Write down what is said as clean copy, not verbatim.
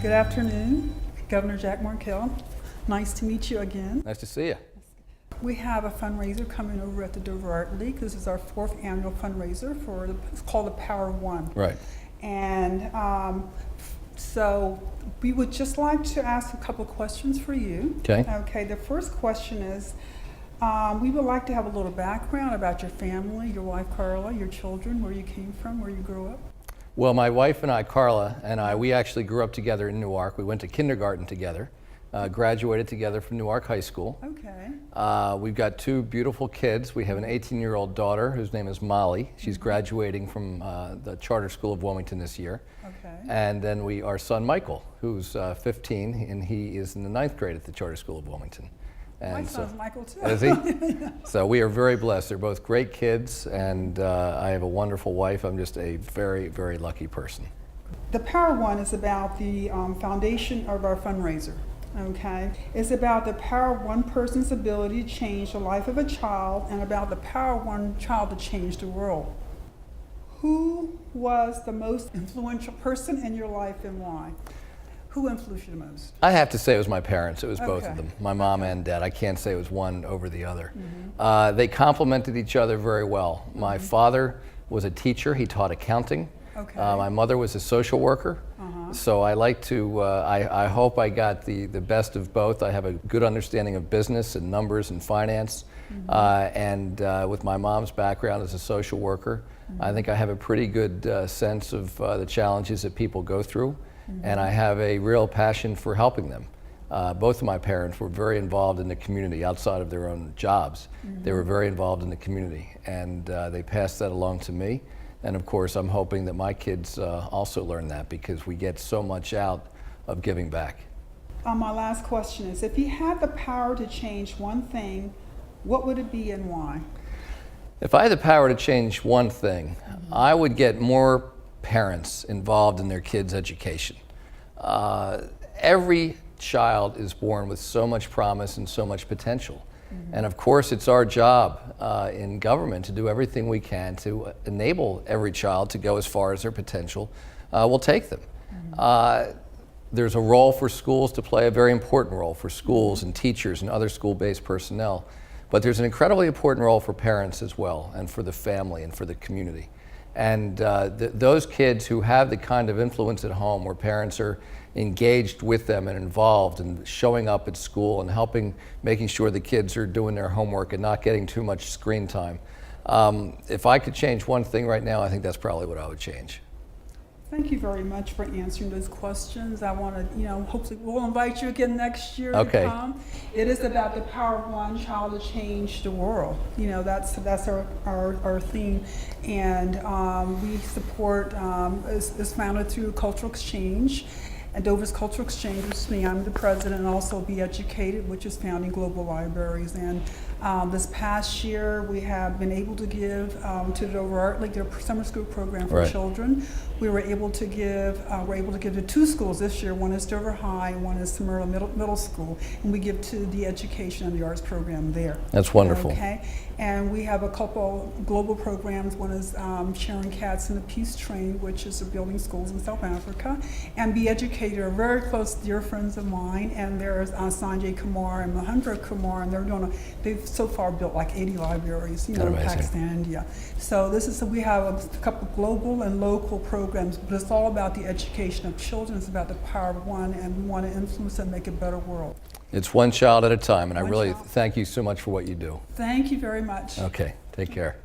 Good afternoon, Governor Jack Markell. Nice to meet you again. Nice to see you. We have a fundraiser coming over at the Delaware Art League. This is our 4th annual fundraiser it's called the Power of One. Right. And so we would just like to ask a couple of questions for you. Okay. Okay, the first question is, we would like to have a little background about your family, your wife Carla, your children, where you came from, where you grew up. Well, my wife and I, Carla, we actually grew up together in Newark. We went to kindergarten together, graduated together from Newark High School. Okay. We've got 2 beautiful kids. We have an 18-year-old daughter whose name is Molly. She's graduating from the Charter School of Wilmington this year. Okay. And then our son Michael, who's 15, and he is in the 9th grade at the Charter School of Wilmington. And my son's Michael too. Is he? So we are very blessed. They're both great kids, and I have a wonderful wife. I'm just a very, very lucky person. The Power One is about the foundation of our fundraiser. Okay, it's about the power of one person's ability to change the life of a child, and about the power of one child to change the world. Who was the most influential person in your life, and why? Who influenced you the most? I have to say it was my parents. It was both Okay. of them, my mom and dad. I can't say it was one over the other. Mm-hmm. They complemented each other very well. My father was a teacher. He taught accounting. Okay. My mother was a social worker. So I like to, I hope I got the best of both. I have a good understanding of business and numbers and finance. With my mom's background as a social worker, I think I have a pretty good sense of the challenges that people go through. And I have a real passion for helping them. Both of my parents were very involved in the community outside of their own jobs. They were very involved in the community, and they passed that along to me. And of course, I'm hoping that my kids also learn that, because we get so much out of giving back. My last question is, if you had the power to change one thing, what would it be and why? If I had the power to change one thing, I would get more parents involved in their kids' education. Every child is born with so much promise and so much potential. And of course, it's our job in government to do everything we can to enable every child to go as far as their potential will take them. There's a role for schools to play, a very important role for schools and teachers and other school-based personnel. But there's an incredibly important role for parents as well, and for the family and for the community. And those kids who have the kind of influence at home, where parents are engaged with them and involved and showing up at school and making sure the kids are doing their homework and not getting too much screen time. If I could change one thing right now, I think that's probably what I would change. Thank you very much for answering those questions. I want to, hopefully we'll invite you again next year Okay. to come. It is about the power of one child to change the world. That's our theme. And we support, it's founded through cultural exchange. And Dover's Cultural Exchange, which is me, I'm the president, and also Be Educated, which is founding global libraries. And this past year, we have been able to give to the Dover Art League, their summer school program for Right. children. We were able to give to 2 schools this year. One is Dover High, and one is Smyrna Middle School. And we give to the education and the arts program there. That's wonderful. Okay. And we have a couple global programs. One is Sharon Katz and the Peace Train, which is building schools in South Africa. And Be Educated are very close, dear friends of mine. And there's Sanjay Kumar and Mahendra Kumar, and they've so far built like 80 libraries, in Pakistan, India. So we have a couple global and local programs, but it's all about the education of children. It's about the power of one, and we want to influence and make a better world. It's one child at a time, and I One really child. thank you so much for what you do. Thank you very much. Okay, take care.